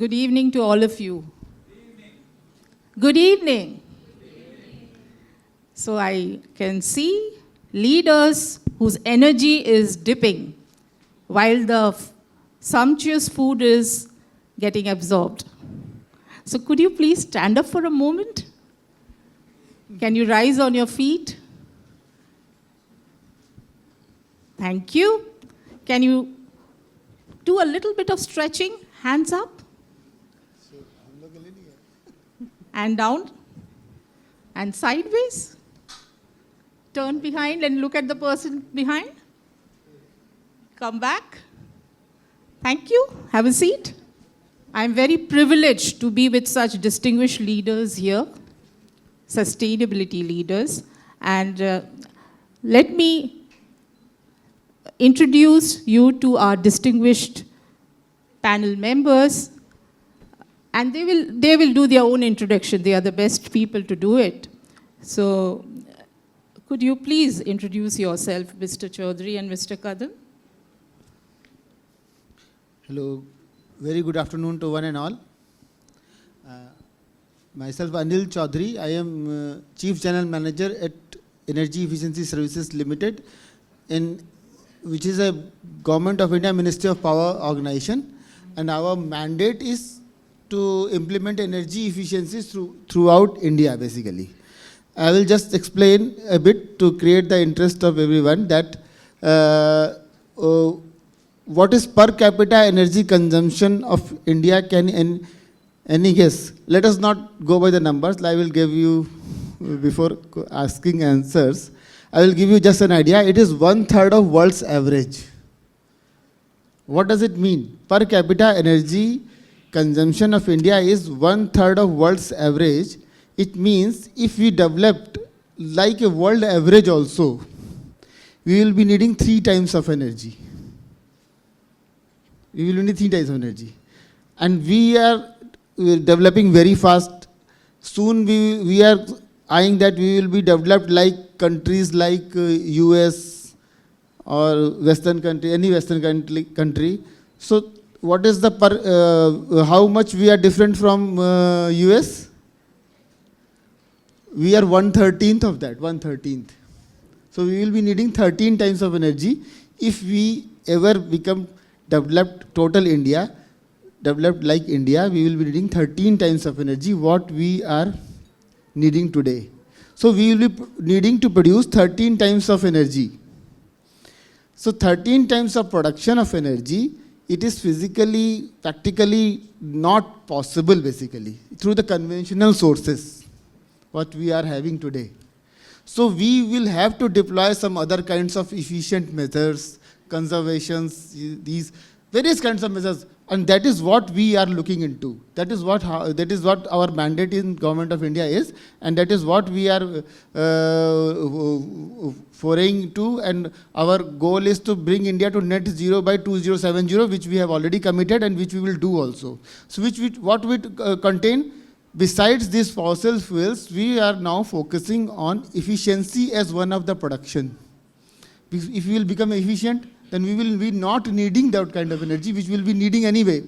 Good evening to all of you. Good evening. So I can see leaders whose energy is dipping while the sumptuous food is getting absorbed. So could you please stand up for a moment? Can you rise on your feet? Thank you. Can you do a little bit of stretching? Hands up. And down. And sideways. Turn behind and look at the person behind. Come back. Thank you. Have a seat. I'm very privileged to be with such distinguished leaders here, sustainability leaders. And let me introduce you to our distinguished panel members. And they will do their own introduction. They are the best people to do it. So could you please introduce yourself, Mr. Chaudhary and Mr. Kadam? Hello, very good afternoon to one and all. Myself Anil Chaudhary, I am Chief General Manager at Energy Efficiency Services Limited, which is a Government of India Ministry of Power organization, and our mandate is to implement energy efficiencies throughout India, basically. I will just explain a bit to create the interest of everyone that what is per capita energy consumption of India. Can any guess? Let us not go by the numbers. I will give you, before asking answers, I will give you just an idea. It is 1/3 of world's average. What does it mean? Per capita energy consumption of India is 1/3 of world's average. It means if we developed like a world average also, we will be needing 3 times of energy. We will need 3 times of energy. And we are developing very fast. Soon we are eyeing that we will be developed like countries like US or Western country, any Western country. So what is the how much we are different from US? We are 1/13 of that, 1/13. So we will be needing 13 times of energy if we ever become developed, total India, developed like India, we will be needing 13 times of energy what we are needing today. So we will be needing to produce 13 times of energy. So 13 times of production of energy, it is physically, practically not possible basically through the conventional sources what we are having today. So we will have to deploy some other kinds of efficient measures, conservations, these various kinds of measures, and that is what we are looking into. That is what our mandate in Government of India is, and that is what we are foraying to, and our goal is to bring India to net zero by 2070, which we have already committed and which we will do also. So what we contain, besides these fossil fuels, we are now focusing on efficiency as one of the production. If we will become efficient, then we will be not needing that kind of energy, which we will be needing anyway.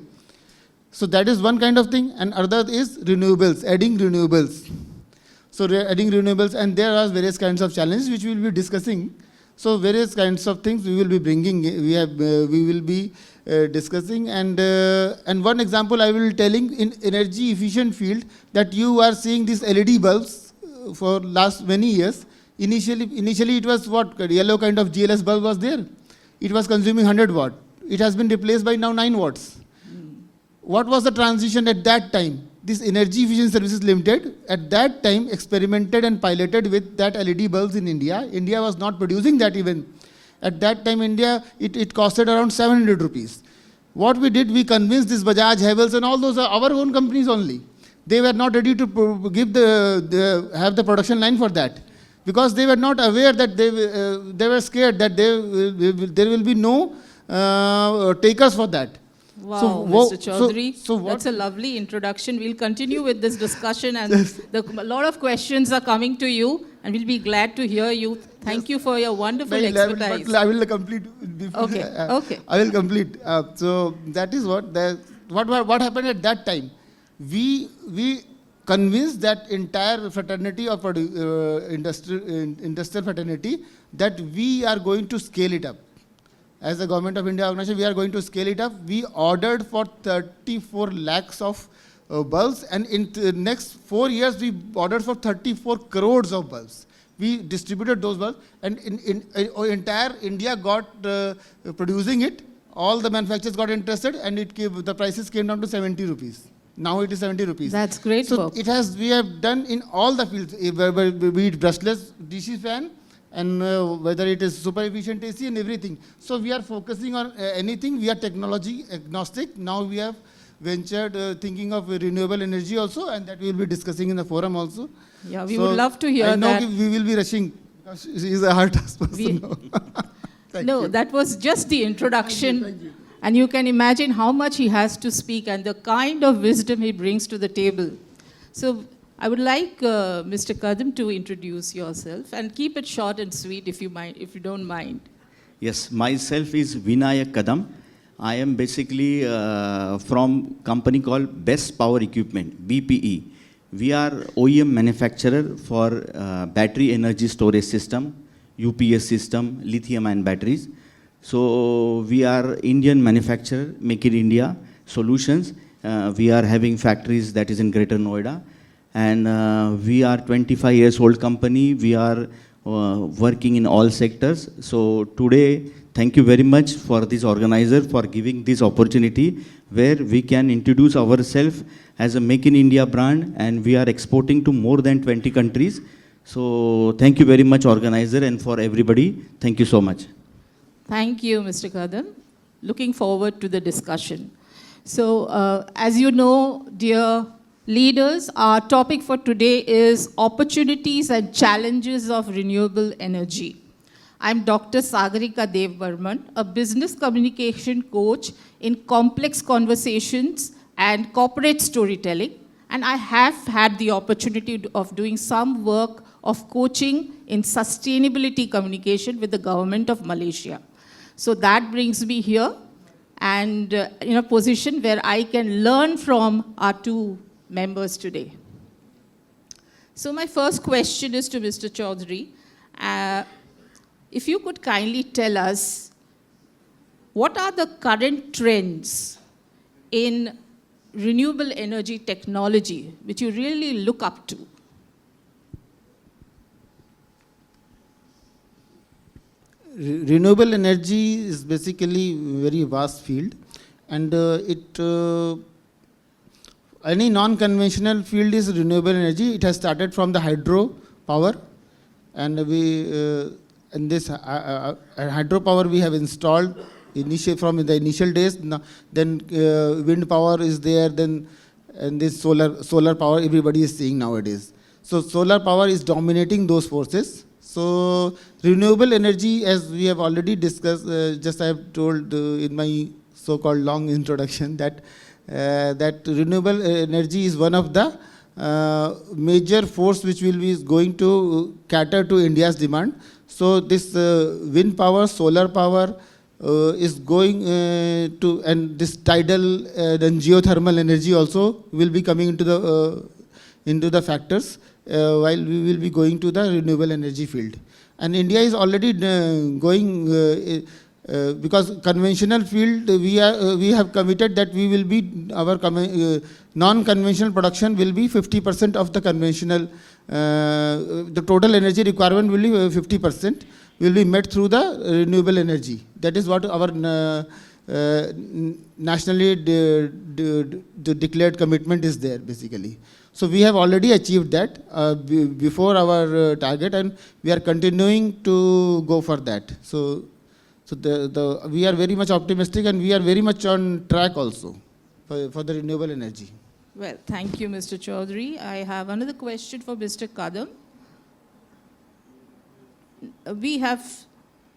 So that is one kind of thing. And other is renewables, adding renewables. So adding renewables, and there are various kinds of challenges which we will be discussing. So various kinds of things we will be bringing, we will be discussing. And one example I will be telling in energy efficient field, that you are seeing these LED bulbs for last many years. Initially it was what, yellow kind of GLS bulb was there. It was consuming 100 watt. It has been replaced by now 9 watts. What was the transition at that time? This Energy Efficiency Services Limited at that time experimented and piloted with that LED bulbs in India. India was not producing that even. At that time India, it costed around 700 rupees. What we did, we convinced this Bajaj, Havels and all those are our own companies only. They were not ready to have the production line for that, because they were not aware that they were scared that there will be no takers for that. Wow, Mr. Chaudhary, that's a lovely introduction. We'll continue with this discussion, and a lot of questions are coming to you, and we'll be glad to hear you. Thank you for your wonderful expertise. I will complete. Okay. I will complete. So that is what happened at that time? We convinced that entire fraternity of industrial fraternity that we are going to scale it up. As the Government of India organization, we are going to scale it up. We ordered for 34 lakhs of bulbs, and in the next 4 years, we ordered for 34 crores of bulbs. We distributed those bulbs, and in entire India got producing it. All the manufacturers got interested, and the prices came down to 70 rupees. Now it is 70 rupees. That's great work. We have done in all the fields, be it brushless DC fan, and whether it is super efficient AC and everything. So we are focusing on anything. We are technology agnostic. Now we have ventured thinking of renewable energy also, and that we will be discussing in the forum also. Yeah, we would love to hear that. I know we will be rushing, because she is a hard task person. No, that was just the introduction. Thank you. And you can imagine how much he has to speak and the kind of wisdom he brings to the table. So I would like Mr. Kadam to introduce yourself, and keep it short and sweet if you don't mind. Yes, myself is Vinayak Kadam. I am basically from company called Best Power Equipment, BPE. We are OEM manufacturer for battery energy storage system, UPS system, lithium-ion batteries. So we are Indian manufacturer, make in India solutions. We are having factories that is in Greater Noida. And we are 25 years old company. We are working in all sectors. So today, thank you very much for this organizer for giving this opportunity where we can introduce ourselves as a Make in India brand, and we are exporting to more than 20 countries. So thank you very much, organizer, and for everybody, thank you so much. Thank you, Mr. Kadam. Looking forward to the discussion. So as you know, dear leaders, our topic for today is opportunities and challenges of renewable energy. I'm Dr. Sagarika Devvarman, a business communication coach in complex conversations and corporate storytelling. And I have had the opportunity of doing some work of coaching in sustainability communication with the government of Malaysia. So that brings me here and in a position where I can learn from our two members today. So my first question is to Mr. Chaudhary. If you could kindly tell us, what are the current trends in renewable energy technology which you really look up to? Renewable energy is basically a very vast field, and any non-conventional field is renewable energy. It has started from the hydro power, and in this hydropower we have installed from the initial days. Then wind power is there. Then and this solar power everybody is seeing nowadays. So solar power is dominating those forces. So renewable energy, as we have already discussed, just I have told in my so-called long introduction that renewable energy is one of the major force which will be going to cater to India's demand. So this wind power, solar power is going to, and this tidal and geothermal energy also will be coming into the factors while we will be going to the renewable energy field. And India is already going because conventional field we have committed that we will be our non-conventional production will be 50% of the conventional. The total energy requirement will be 50%. Will be met through the renewable energy. That is what our nationally declared commitment is there, basically. So we have already achieved that before our target, and we are continuing to go for that. So we are very much optimistic, and we are very much on track also for the renewable energy. Well, thank you, Mr. Chaudhary. I have another question for Mr. Kadam. We have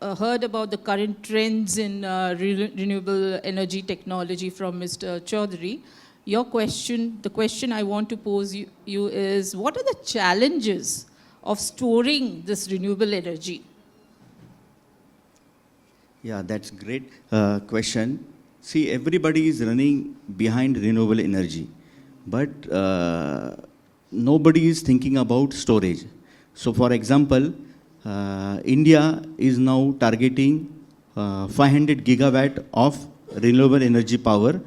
heard about the current trends in renewable energy technology from Mr. Chaudhary. The question I want to pose you is, what are the challenges of storing this renewable energy? Yeah, that's great question. See, everybody is running behind renewable energy, but nobody is thinking about storage. So, for example, India is now targeting 500 gigawatt of renewable energy power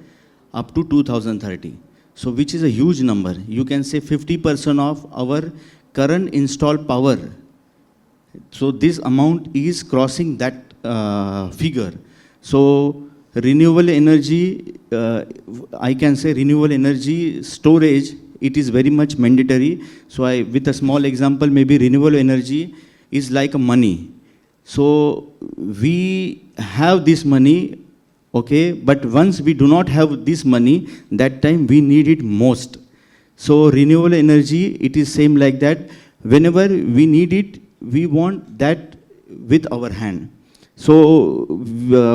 up to 2030. So, which is a huge number. You can say 50% of our current installed power. So, this amount is crossing that figure. So, renewable energy, I can say renewable energy storage, it is very much mandatory. So, with a small example, maybe renewable energy is like money. So, we have this money, okay, but once we do not have this money, that time we need it most. So, renewable energy, it is same like that. Whenever we need it, we want that with our hand. So,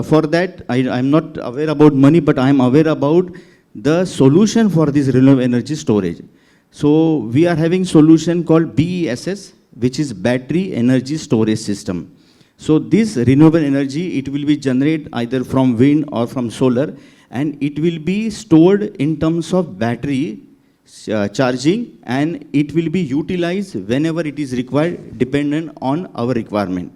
for that, I'm not aware about money, but I'm aware about the solution for this renewable energy storage. So, we are having solution called BESS, which is Battery Energy Storage System. So, this renewable energy, it will be generated either from wind or from solar, and it will be stored in terms of battery charging, and it will be utilized whenever it is required, dependent on our requirement.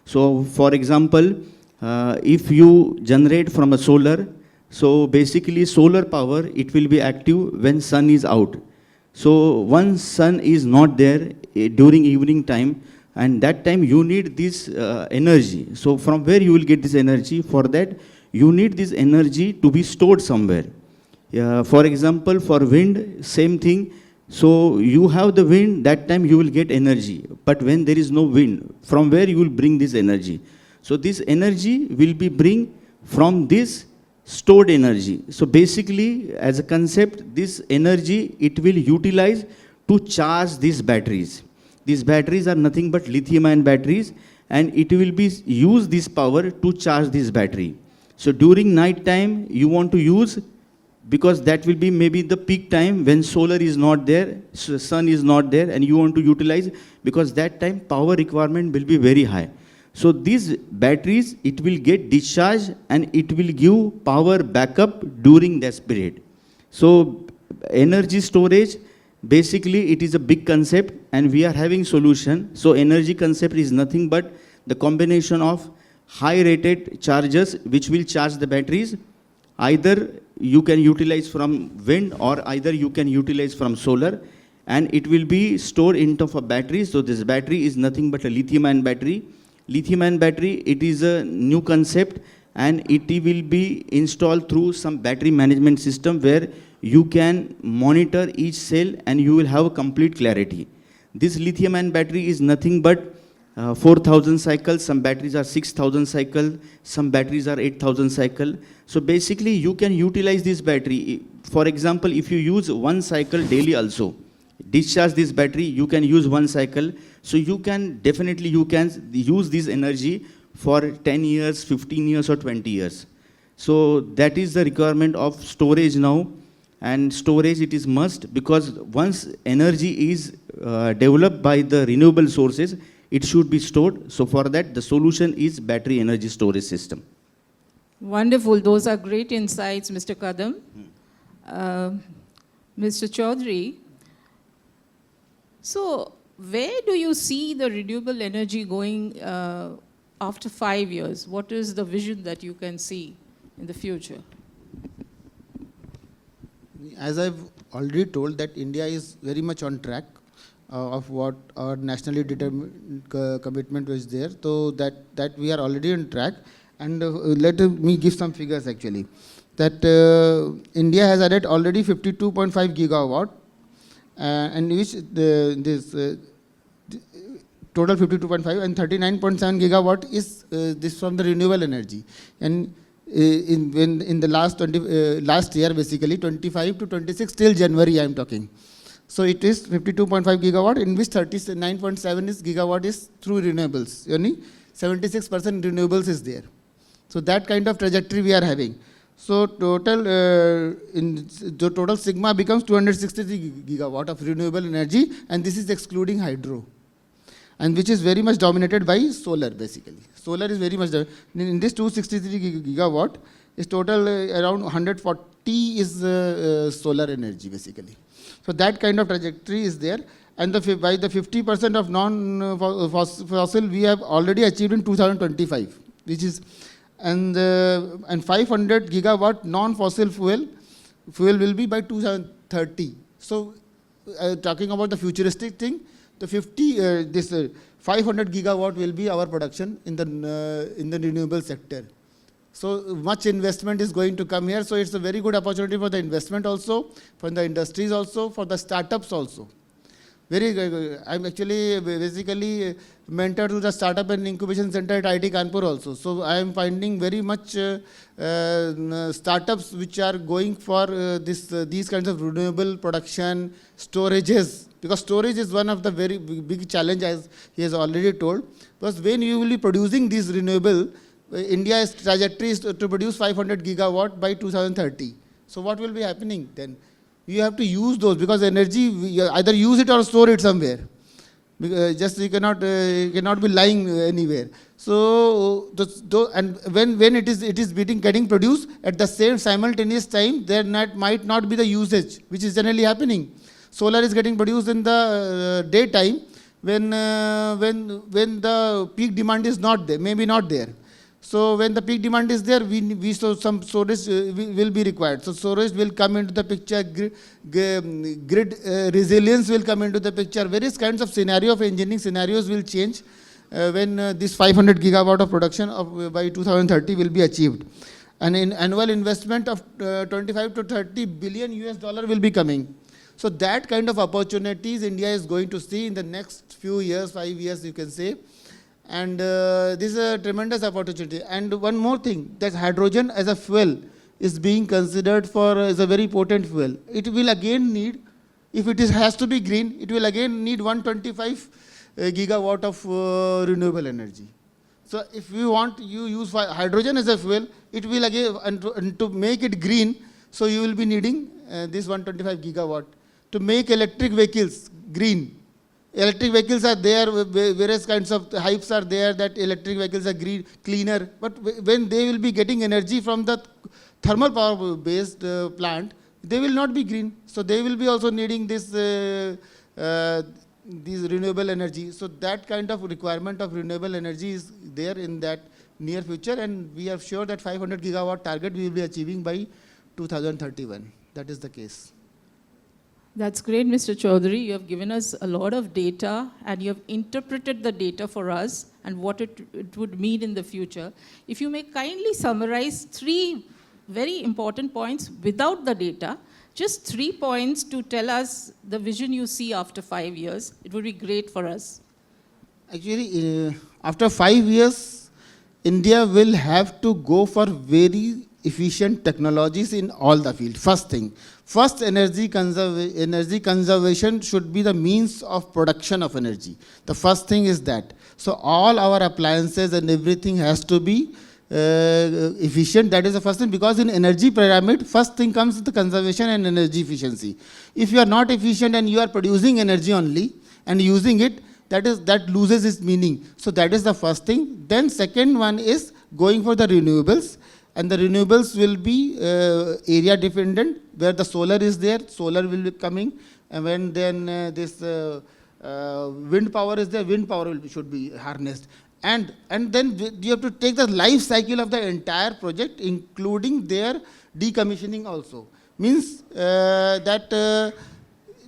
So, for example, if you generate from a solar, so basically solar power, it will be active when sun is out. So, once sun is not there during evening time, and that time you need this energy. So, from where you will get this energy? For that, you need this energy to be stored somewhere. For example, for wind, same thing. So, you have the wind, that time you will get energy. But when there is no wind, from where you will bring this energy? So, this energy will be bring from this stored energy. So, basically, as a concept, this energy, it will utilize to charge these batteries. These batteries are nothing but lithium-ion batteries, and it will be use this power to charge this battery. So, during night time, you want to use, because that will be maybe the peak time when solar is not there, sun is not there, and you want to utilize, because that time power requirement will be very high. So, these batteries, it will get discharged and it will give power backup during that period. So, energy storage, basically it is a big concept and we are having solution. So, energy concept is nothing but the combination of high rated chargers which will charge the batteries. Either you can utilize from wind or either you can utilize from solar, and it will be stored into a battery. So, this battery is nothing but a lithium-ion battery. Lithium-ion battery, it is a new concept, and it will be installed through some battery management system where you can monitor each cell and you will have a complete clarity. This lithium-ion battery is nothing but 4,000 cycles, some batteries are 6,000 cycles, some batteries are 8,000 cycles. So basically you can utilize this battery. For example, if you use one cycle daily also, discharge this battery, you can use one cycle. So you can definitely, you can use this energy for 10 years, 15 years or 20 years. So that is the requirement of storage now. And storage, it is must, because once energy is developed by the renewable sources, it should be stored. So for that, the solution is battery energy storage system. Wonderful. Those are great insights, Mr. Kadam. Mr. Chaudhary, so where do you see the renewable energy going after 5 years? What is the vision that you can see in the future? As I've already told, that India is very much on track of what our nationally determined commitment was there. So that we are already on track. And let me give some figures actually. That India has added already 52.5 gigawatt, and which this total 52.5 and 39.7 gigawatt is this from the renewable energy. And in the last year, basically 25 to 26 till January I am talking. So it is 52.5 gigawatt, in which 39.7 is gigawatt is through renewables. Only 76% renewables is there. So that kind of trajectory we are having. So total the total sigma becomes 263 gigawatt of renewable energy, and this is excluding hydro, and which is very much dominated by solar basically. Solar is very much in this 263 gigawatt. is total around 140 is solar energy basically. So that kind of trajectory is there. And by the 50% of non-fossil we have already achieved in 2025, which is, and 500 gigawatt non-fossil fuel will be by 2030. So talking about the futuristic thing, the 500 gigawatt will be our production in the renewable sector. So much investment is going to come here. So it's a very good opportunity for the investment also, for the industries also, for the startups also. I'm actually basically mentor to the startup and incubation center at IIT Kanpur also. So I am finding very much startups which are going for these kinds of renewable production, storages, because storage is one of the very big challenge, as he has already told. Because when you will be producing these renewable, India's trajectory is to produce 500 gigawatt by 2030. So what will be happening then? You have to use those, because energy, you either use it or store it somewhere. Just you cannot be lying anywhere. So and when it is getting produced at the same simultaneous time, there might not be the usage, which is generally happening. Solar is getting produced in the daytime when the peak demand is not there, maybe not there. So when the peak demand is there, so some storage will be required. So storage will come into the picture, grid resilience will come into the picture. Various kinds of engineering scenarios will change when this 500 gigawatt of production by 2030 will be achieved. And in annual investment of 25 to 30 billion US dollar will be coming. So that kind of opportunities India is going to see in the next few years, 5 years you can say. And this is a tremendous opportunity. And one more thing, that hydrogen as a fuel is being considered as a very potent fuel. It will again need, if it has to be green, it will again need 125 gigawatt of renewable energy. So if you use hydrogen as a fuel, it will again, and to make it green, so you will be needing this 125 gigawatt. To make electric vehicles green, electric vehicles are there, various kinds of hypes are there that electric vehicles are cleaner, but when they will be getting energy from the thermal power based plant, they will not be green. So they will be also needing these renewable energy. So that kind of requirement of renewable energy is there in that near future, and we are sure that 500 gigawatt target we will be achieving by 2031. That is the case. That's great, Mr. Chaudhary. You have given us a lot of data, and you have interpreted the data for us and what it would mean in the future. If you may kindly summarize 3 very important points without the data, just 3 points to tell us the vision you see after 5 years, it would be great for us. Actually, after 5 years, India will have to go for very efficient technologies in all the fields. First thing. First, energy conservation should be the means of production of energy. The first thing is that. So all our appliances and everything has to be efficient. That is the first thing, because in energy pyramid, first thing comes the conservation and energy efficiency. If you are not efficient and you are producing energy only and using it, that loses its meaning. So that is the first thing. Then second one is going for the renewables. And the renewables will be area dependent, where the solar is there, solar will be coming. And when then this wind power is there, wind power should be harnessed. And then you have to take the life cycle of the entire project, including their decommissioning also. Means that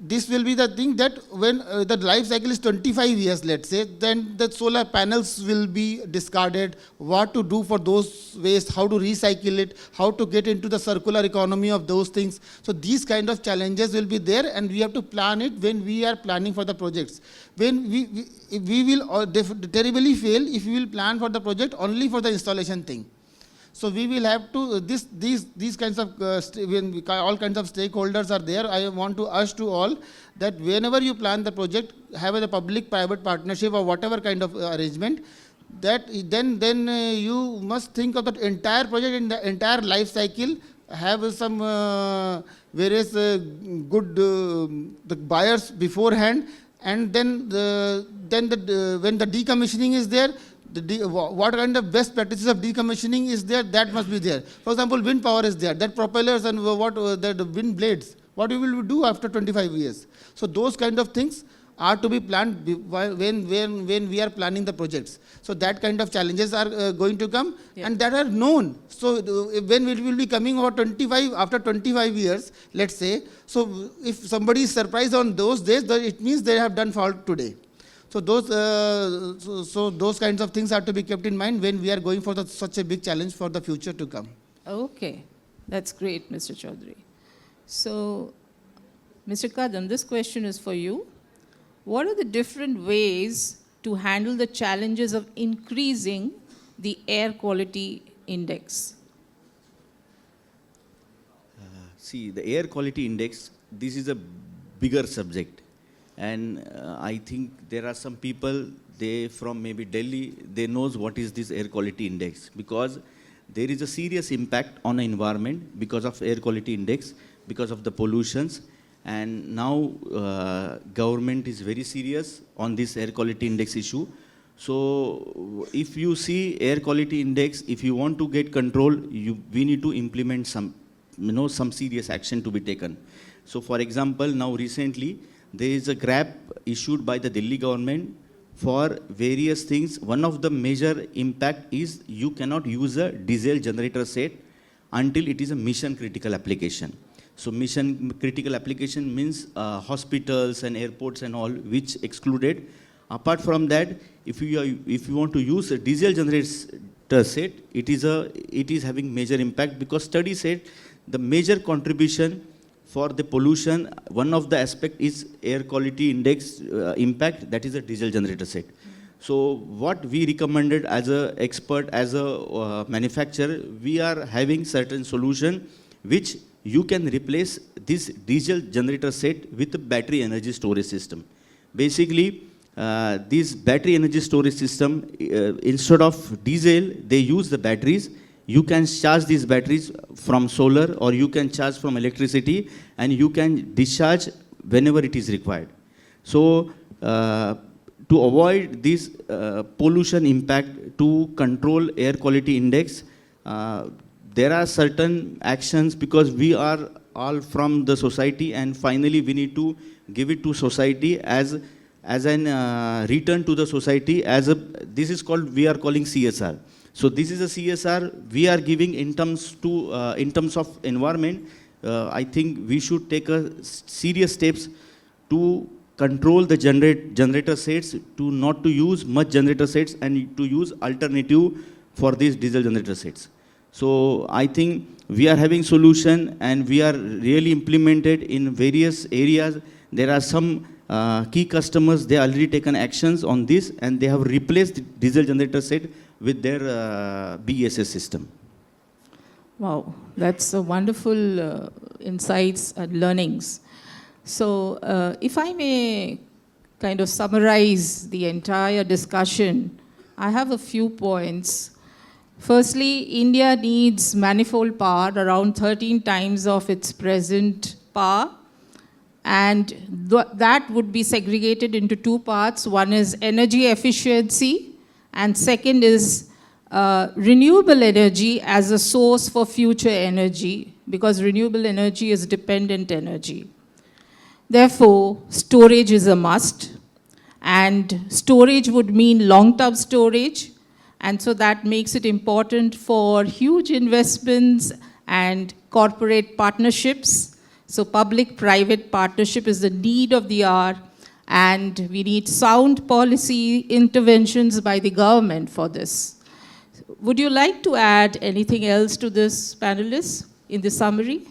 this will be the thing that when the life cycle is 25 years, let's say, then the solar panels will be discarded, what to do for those waste, how to recycle it, how to get into the circular economy of those things. So these kind of challenges will be there, and we have to plan it when we are planning for the projects. When we will terribly fail if we will plan for the project only for the installation thing. So we will have to, these kinds of, when all kinds of stakeholders are there, I want to urge to all that whenever you plan the project, have a public-private partnership or whatever kind of arrangement, that then you must think of the entire project in the entire life cycle, have some various good the buyers beforehand, and then when the decommissioning is there, what kind of best practices of decommissioning is there, that must be there. For example, wind power is there, that propellers and the wind blades, what we will do after 25 years. So those kind of things are to be planned when we are planning the projects. So that kind of challenges are going to come, and that are known. So when it will be coming after 25 years, let's say, so if somebody is surprised on those days, it means they have done fault today. So those kinds of things are to be kept in mind when we are going for such a big challenge for the future to come. Okay, that's great, Mr. Chaudhary. So, Mr. Kadam, this question is for you. What are the different ways to handle the challenges of increasing the air quality index? See, the air quality index, this is a bigger subject. And I think there are some people, they from maybe Delhi, they knows what is this air quality index, because there is a serious impact on the environment because of air quality index, because of the pollutions. And now government is very serious on this air quality index issue. So if you see air quality index, if you want to get control, we need to implement some serious action to be taken. So for example, now recently, there is a grab issued by the Delhi government for various things. One of the major impact is you cannot use a diesel generator set until it is a mission critical application. So mission critical application means hospitals and airports and all, which excluded. Apart from that, if you want to use a diesel generator set, it is having major impact, because study said the major contribution for the pollution, one of the aspect is air quality index impact, that is a diesel generator set. So what we recommended as a expert, as a manufacturer, we are having certain solution which you can replace this diesel generator set with a battery energy storage system. Basically, this battery energy storage system, instead of diesel, they use the batteries. You can charge these batteries from solar, or you can charge from electricity, and you can discharge whenever it is required. So to avoid this pollution impact, to control air quality index, there are certain actions, because we are all from the society, and finally we need to give it to society as an return to the society. This is called, we are calling CSR. So this is a CSR we are giving in terms of environment. I think we should take serious steps to control the generator sets, to not to use much generator sets, and to use alternative for these diesel generator sets. So I think we are having solution, and we are really implemented in various areas. There are some key customers, they already taken actions on this, and they have replaced the diesel generator set with their BESS system. Wow, that's a wonderful insights and learnings. So if I may kind of summarize the entire discussion, I have a few points. Firstly, India needs manifold power, around 13 times of its present power. And that would be segregated into two parts. One is energy efficiency, and second is renewable energy as a source for future energy, because renewable energy is dependent energy. Therefore, storage is a must, and storage would mean long-term storage, and so that makes it important for huge investments and corporate partnerships. So public-private partnership is the need of the hour, and we need sound policy interventions by the government for this. Would you like to add anything else to this, panelists, in the summary?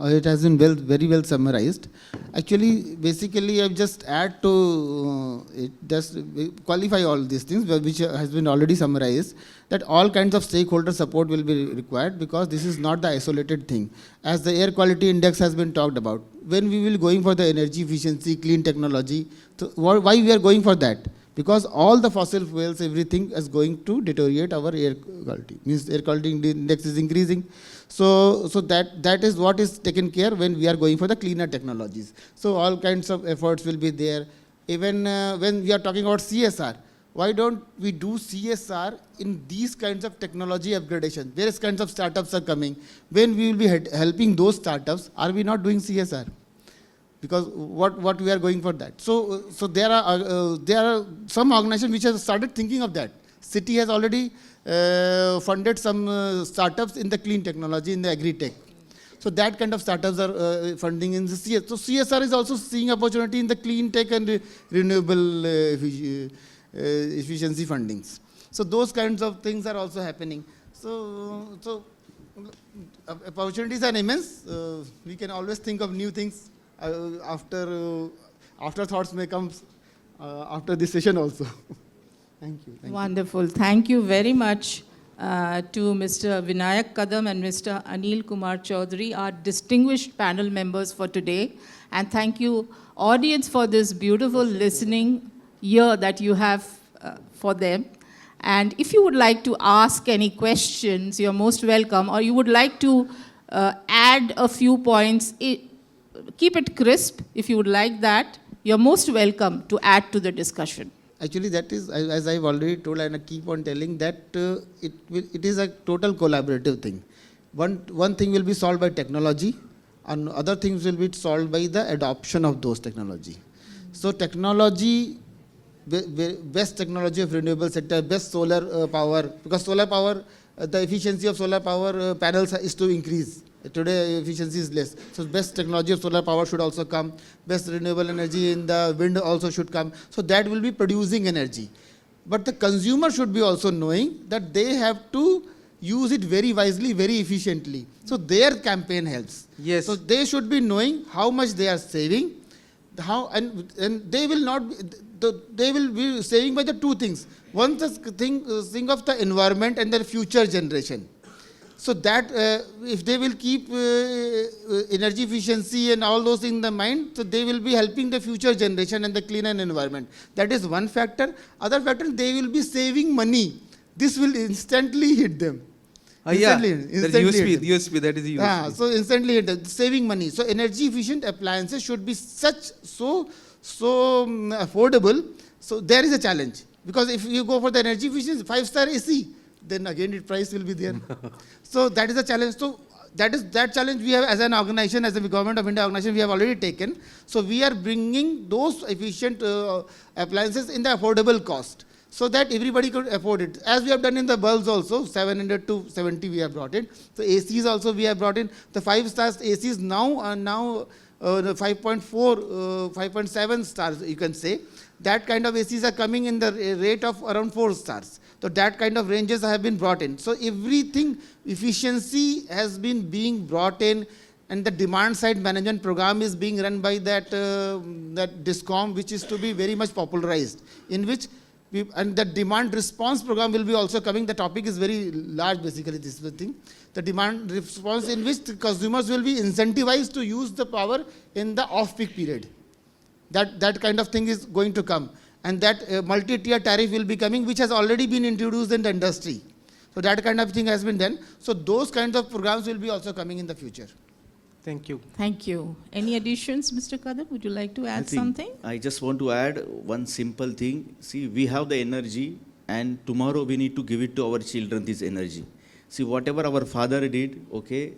It has been very well summarized. Actually, basically, I've just add to it, just qualify all these things, which has been already summarized, that all kinds of stakeholder support will be required, because this is not the isolated thing. As the air quality index has been talked about, when we will going for the energy efficiency, clean technology, so why we are going for that? Because all the fossil fuels, everything is going to deteriorate our air quality. Means air quality index is increasing. So that is what is taken care when we are going for the cleaner technologies. So all kinds of efforts will be there. Even when we are talking about CSR, why don't we do CSR in these kinds of technology upgradation? Various kinds of startups are coming. When we will be helping those startups, are we not doing CSR? Because what we are going for that. So there are some organizations which have started thinking of that. City has already funded some startups in the clean technology, in the agri-tech. So that kind of startups are funding in the CSR. So CSR is also seeing opportunity in the clean tech and renewable efficiency fundings. So those kinds of things are also happening. So opportunities are immense. We can always think of new things after thoughts may come after this session also. Thank you. Wonderful. Thank you very much to Mr. Vinayak Kadam and Mr. Anil Kumar Chaudhary, our distinguished panel members for today. And thank you, audience, for this beautiful listening ear that you have for them. And if you would like to ask any questions, you're most welcome. Or you would like to add a few points, keep it crisp. If you would like that, you're most welcome to add to the discussion. Actually, that is, as I've already told, and I keep on telling that it is a total collaborative thing. One thing will be solved by technology, and other things will be solved by the adoption of those technology. So technology, best technology of renewable sector, best solar power, because solar power, the efficiency of solar power panels is to increase. Today efficiency is less. So best technology of solar power should also come. Best renewable energy in the wind also should come. So that will be producing energy. But the consumer should be also knowing that they have to use it very wisely, very efficiently. So their campaign helps. Yes. So they should be knowing how much they are saving, and they will not they will be saving by the two things. One is think of the environment and the future generation. So that if they will keep energy efficiency and all those in the mind, so they will be helping the future generation and the cleaner environment. That is one factor. Other factor, they will be saving money. This will instantly hit them. Instantly hit them. USP, that is the USP. So instantly hit them, saving money. So energy efficient appliances should be so affordable. So there is a challenge. Because if you go for the energy efficiency, 5-star AC, then again the price will be there. So that is a challenge. So that challenge we have as an organization, as a Government of India organization, we have already taken. So we are bringing those efficient appliances in the affordable cost, so that everybody could afford it. As we have done in the bulbs also, 700 to 70 we have brought in. So ACs also we have brought in. The 5-star ACs now are 5.4, 5.7 stars you can say. That kind of ACs are coming in the rate of around 4 stars. So that kind of ranges have been brought in. So everything, efficiency has been being brought in, and the demand side management program is being run by that Discom, which is to be very much popularized, in which and the demand response program will be also coming. The topic is very large, basically, this thing. The demand response, in which the consumers will be incentivized to use the power in the off-peak period. That kind of thing is going to come. And that multi-tier tariff will be coming, which has already been introduced in the industry. So that kind of thing has been done. So those kinds of programs will be also coming in the future. Thank you. Thank you. Any additions, Mr. Kadam? Would you like to add something? I just want to add one simple thing. See, we have the energy, and tomorrow we need to give it to our children, this energy. See, whatever our father did, okay,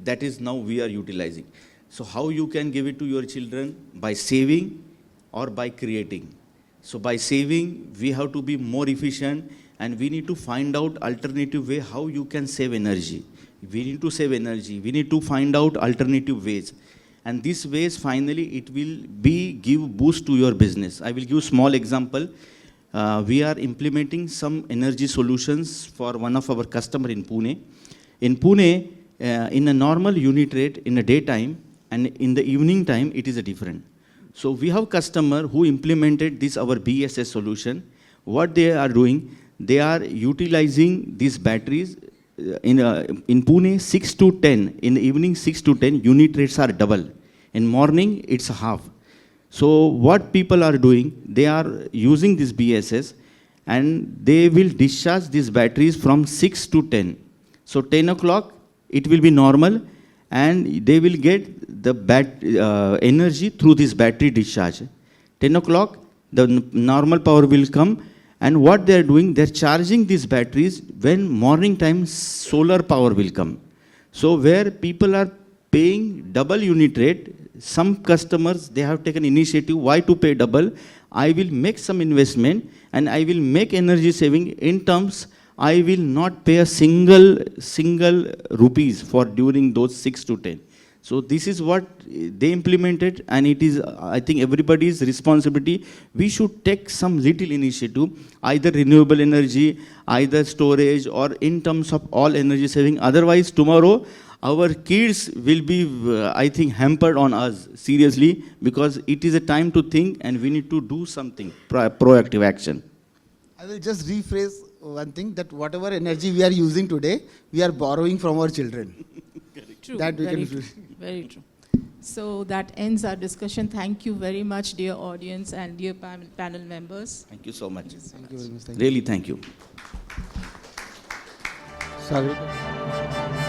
that is now we are utilizing. So how you can give it to your children? By saving or by creating. So by saving, we have to be more efficient, and we need to find out alternative way how you can save energy. We need to save energy. We need to find out alternative ways. And these ways, finally, it will give boost to your business. I will give small example. We are implementing some energy solutions for one of our customer in Pune. In Pune, in a normal unit rate in the daytime, and in the evening time, it is a different. So we have customer who implemented this our BSS solution. What they are doing, they are utilizing these batteries in Pune 6 to 10. In the evening 6 to 10, unit rates are double. In morning, it's half. So what people are doing, they are using this BSS, and they will discharge these batteries from 6 to 10. So 10 o'clock, it will be normal, and they will get the energy through this battery discharge. 10 o'clock, the normal power will come, And what they are doing, they're charging these batteries when morning time solar power will come. So where people are paying double unit rate, some customers, they have taken initiative, why to pay double? I will make some investment and I will make energy saving in terms, I will not pay a single rupees for during those 6 to 10. So this is what they implemented, and it is, I think, everybody's responsibility. We should take some little initiative, either renewable energy, either storage, or in terms of all energy saving. Otherwise, tomorrow, our kids will be, I think, hampered on us, seriously, because it is a time to think and we need to do something, proactive action. I will just rephrase one thing, that whatever energy we are using today, we are borrowing from our children. True, That we very can- true, very true. So that ends our discussion. Thank you very much, dear audience and dear panel members. Thank you so much. Thank you very much. Thank you. Really, thank you. Sorry.